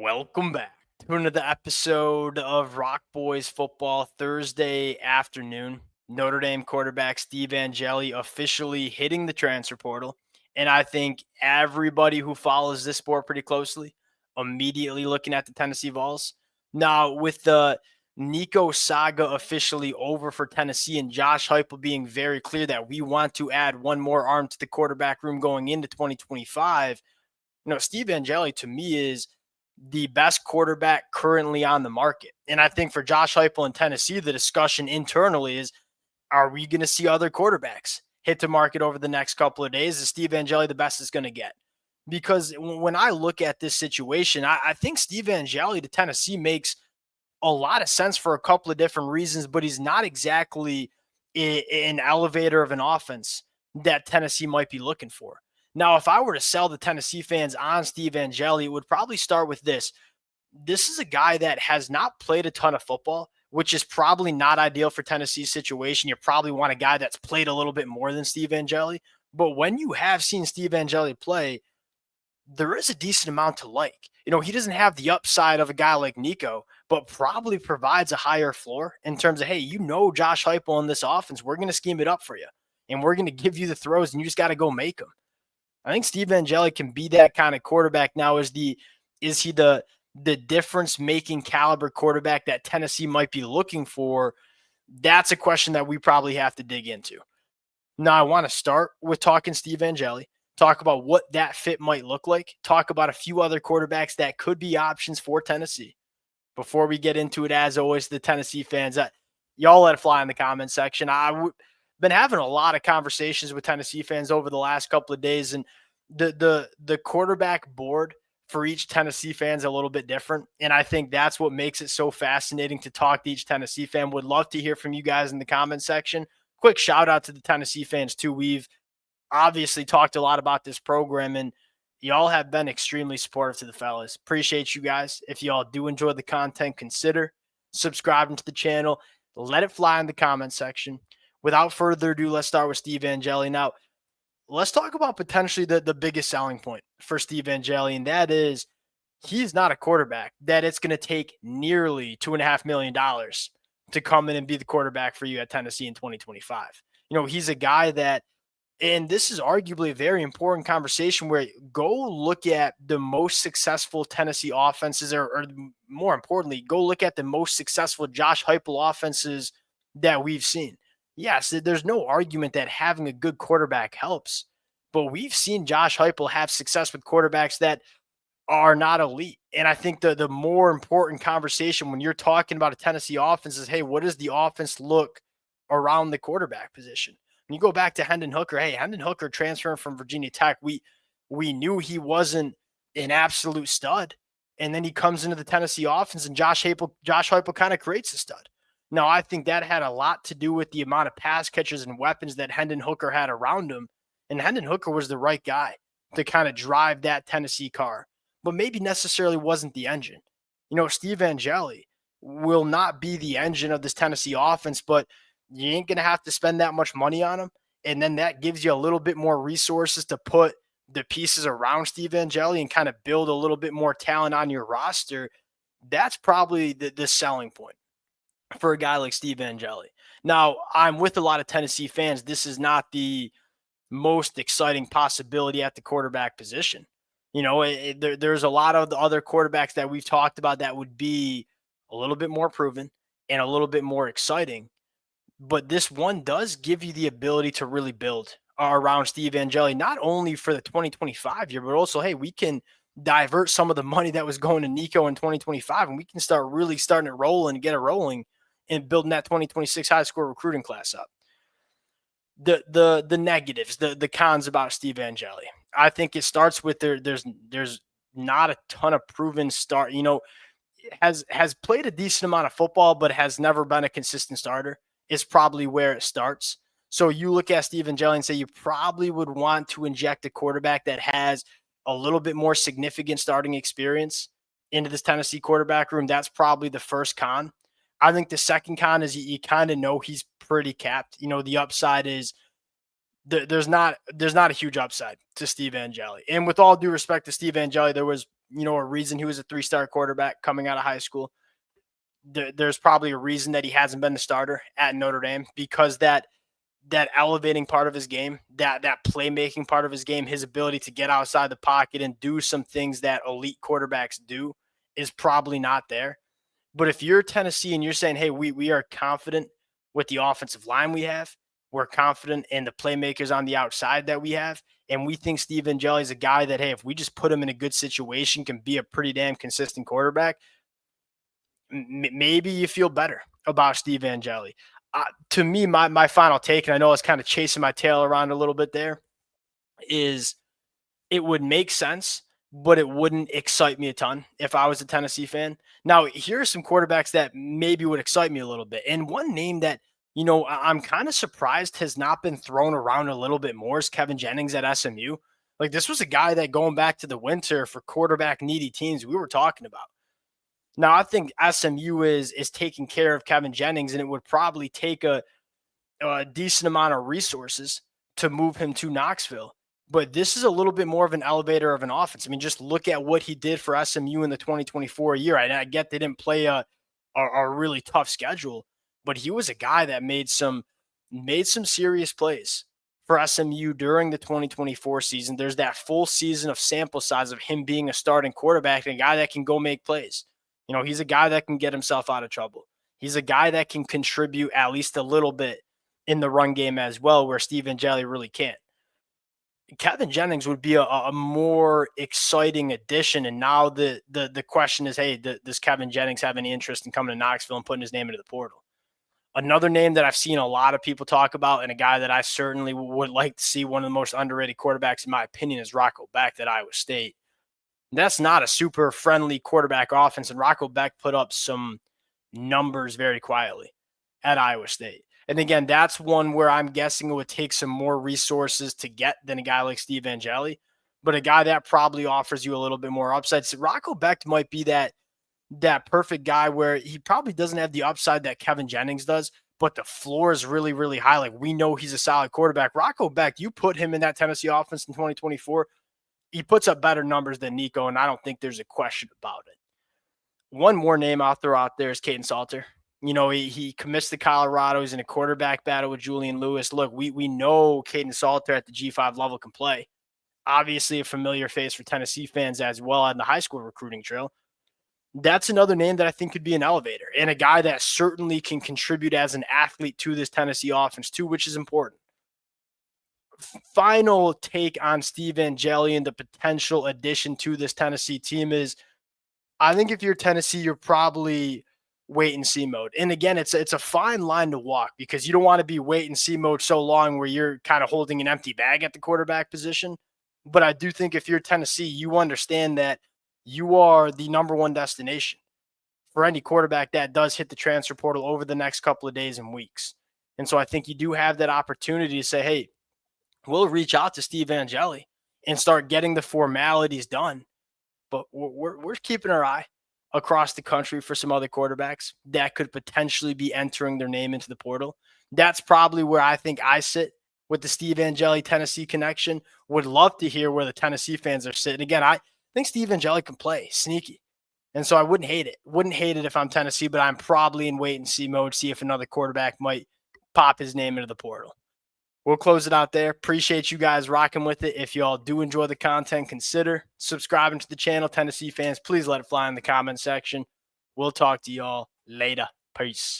Welcome back to another episode of Rock Boys Football Thursday afternoon. Notre Dame quarterback Steve Angeli officially hitting the transfer portal. And I think everybody who follows this sport pretty closely immediately looking at the Tennessee Vols. Now, with the Nico saga officially over for Tennessee and Josh Heupel being very clear that we want to add one more arm to the quarterback room going into 2025, Steve Angeli to me is the best quarterback currently on the market. And I think for Josh Heupel in Tennessee, the discussion internally is, are we going to see other quarterbacks hit the market over the next couple of days? Is Steve Angeli the best it's going to get? Because when I look at this situation, I think Steve Angeli to Tennessee makes a lot of sense for a couple of different reasons, but he's not exactly an elevator of an offense that Tennessee might be looking for. Now, if I were to sell the Tennessee fans on Steve Angeli, it would probably start with this. This is a guy that has not played a ton of football, which is probably not ideal for Tennessee's situation. You probably want a guy that's played a little bit more than Steve Angeli. But when you have seen Steve Angeli play, there is a decent amount to like. He doesn't have the upside of a guy like Nico, but probably provides a higher floor in terms of, hey, Josh Heupel in this offense, we're going to scheme it up for you. And we're going to give you the throws, and you just got to go make them. I think Steve Angeli can be that kind of quarterback now. Is he the difference-making caliber quarterback that Tennessee might be looking for? That's a question that we probably have to dig into. Now, I want to start with talking Steve Angeli, talk about what that fit might look like, talk about a few other quarterbacks that could be options for Tennessee. Before we get into it, as always, the Tennessee fans, y'all let it fly in the comment section. I've been having a lot of conversations with Tennessee fans over the last couple of days, and the quarterback board for each Tennessee fan is a little bit different. And I think that's what makes it so fascinating to talk to each Tennessee fan. Would love to hear from you guys in the comment section. Quick shout out to the Tennessee fans too. We've obviously talked a lot about this program, and y'all have been extremely supportive to the fellas. Appreciate you guys. If y'all do enjoy the content, consider subscribing to the channel. Let it fly in the comment section. Without further ado, let's start with Steve Angeli. Now, let's talk about potentially the biggest selling point for Steve Angeli, and that is he's not a quarterback that it's going to take nearly $2.5 million to come in and be the quarterback for you at Tennessee in 2025. He's a guy that, and this is arguably a very important conversation where go look at the most successful Tennessee offenses, or more importantly, go look at the most successful Josh Heupel offenses that we've seen. Yes, there's no argument that having a good quarterback helps, but we've seen Josh Heupel have success with quarterbacks that are not elite. And I think the more important conversation when you're talking about a Tennessee offense is, hey, what does the offense look around the quarterback position? When you go back to Hendon Hooker, Hendon Hooker transferring from Virginia Tech, we knew he wasn't an absolute stud. And then he comes into the Tennessee offense, and Josh Heupel kind of creates a stud. Now, I think that had a lot to do with the amount of pass catchers and weapons that Hendon Hooker had around him. And Hendon Hooker was the right guy to kind of drive that Tennessee car, but maybe necessarily wasn't the engine. Steve Angeli will not be the engine of this Tennessee offense, but you ain't going to have to spend that much money on him. And then that gives you a little bit more resources to put the pieces around Steve Angeli and kind of build a little bit more talent on your roster. That's probably the selling point for a guy like Steve Angeli. Now, I'm with a lot of Tennessee fans. This is not the most exciting possibility at the quarterback position. There's a lot of the other quarterbacks that we've talked about that would be a little bit more proven and a little bit more exciting. But this one does give you the ability to really build around Steve Angeli, not only for the 2025 year, but also, hey, we can divert some of the money that was going to Nico in 2025, and we can start really starting it rolling and get it rolling and building that 2026 high school recruiting class up. The negatives, the cons about Steve Angeli. I think it starts with there's not a ton of proven start. Has played a decent amount of football, but has never been a consistent starter. Is probably where it starts. So you look at Steve Angeli and say you probably would want to inject a quarterback that has a little bit more significant starting experience into this Tennessee quarterback room. That's probably the first con. I think the second con is you kind of know he's pretty capped. The upside is there's not a huge upside to Steve Angeli. And with all due respect to Steve Angeli, there was a reason he was a 3-star quarterback coming out of high school. There's probably a reason that he hasn't been the starter at Notre Dame, because that elevating part of his game, that playmaking part of his game, his ability to get outside the pocket and do some things that elite quarterbacks do is probably not there. But if you're Tennessee and you're saying, hey, we are confident with the offensive line we have, we're confident in the playmakers on the outside that we have, and we think Steve Angeli is a guy that, hey, if we just put him in a good situation, can be a pretty damn consistent quarterback, maybe you feel better about Steve Angeli. To me, my final take, and I know I was kind of chasing my tail around a little bit there, is it would make sense, but it wouldn't excite me a ton if I was a Tennessee fan. Now, here are some quarterbacks that maybe would excite me a little bit. And one name that, I'm kind of surprised has not been thrown around a little bit more is Kevin Jennings at SMU. Like, this was a guy that, going back to the winter for quarterback needy teams, we were talking about. Now, I think SMU is taking care of Kevin Jennings, and it would probably take a decent amount of resources to move him to Knoxville. But this is a little bit more of an elevator of an offense. I mean, just look at what he did for SMU in the 2024 year. I get they didn't play a really tough schedule, but he was a guy that made some serious plays for SMU during the 2024 season. There's that full season of sample size of him being a starting quarterback and a guy that can go make plays. He's a guy that can get himself out of trouble. He's a guy that can contribute at least a little bit in the run game as well, where Steve Angeli really can't. Kevin Jennings would be a more exciting addition. And now the question is, hey, does Kevin Jennings have any interest in coming to Knoxville and putting his name into the portal? Another name that I've seen a lot of people talk about, and a guy that I certainly would like to see, one of the most underrated quarterbacks, in my opinion, is Rocco Becht at Iowa State. That's not a super friendly quarterback offense, and Rocco Becht put up some numbers very quietly at Iowa State. And again, that's one where I'm guessing it would take some more resources to get than a guy like Steve Angeli, but a guy that probably offers you a little bit more upside. So Rocco Becht might be that perfect guy where he probably doesn't have the upside that Kevin Jennings does, but the floor is really, really high. Like, we know he's a solid quarterback. Rocco Becht, you put him in that Tennessee offense in 2024, he puts up better numbers than Nico, and I don't think there's a question about it. One more name I'll throw out there is Caden Salter. He commits to Colorado. He's in a quarterback battle with Julian Lewis. Look, we know Caden Salter at the G5 level can play. Obviously a familiar face for Tennessee fans as well on the high school recruiting trail. That's another name that I think could be an elevator, and a guy that certainly can contribute as an athlete to this Tennessee offense too, which is important. Final take on Steve Angeli and the potential addition to this Tennessee team is, I think if you're Tennessee, you're probably wait and see mode. And again, it's a fine line to walk, because you don't want to be wait and see mode so long where you're kind of holding an empty bag at the quarterback position. But I do think if you're Tennessee, you understand that you are the number one destination for any quarterback that does hit the transfer portal over the next couple of days and weeks. And so I think you do have that opportunity to say, hey, we'll reach out to Steve Angeli and start getting the formalities done. But we're keeping our eye across the country for some other quarterbacks that could potentially be entering their name into the portal. That's probably where I think I sit with the Steve Angeli Tennessee connection. Would love to hear where the Tennessee fans are sitting. Again, I think Steve Angeli can play sneaky. And so I wouldn't hate it. Wouldn't hate it if I'm Tennessee, but I'm probably in wait and see mode, see if another quarterback might pop his name into the portal. We'll close it out there. Appreciate you guys rocking with it. If y'all do enjoy the content, consider subscribing to the channel. Tennessee fans, please let it fly in the comment section. We'll talk to y'all later. Peace.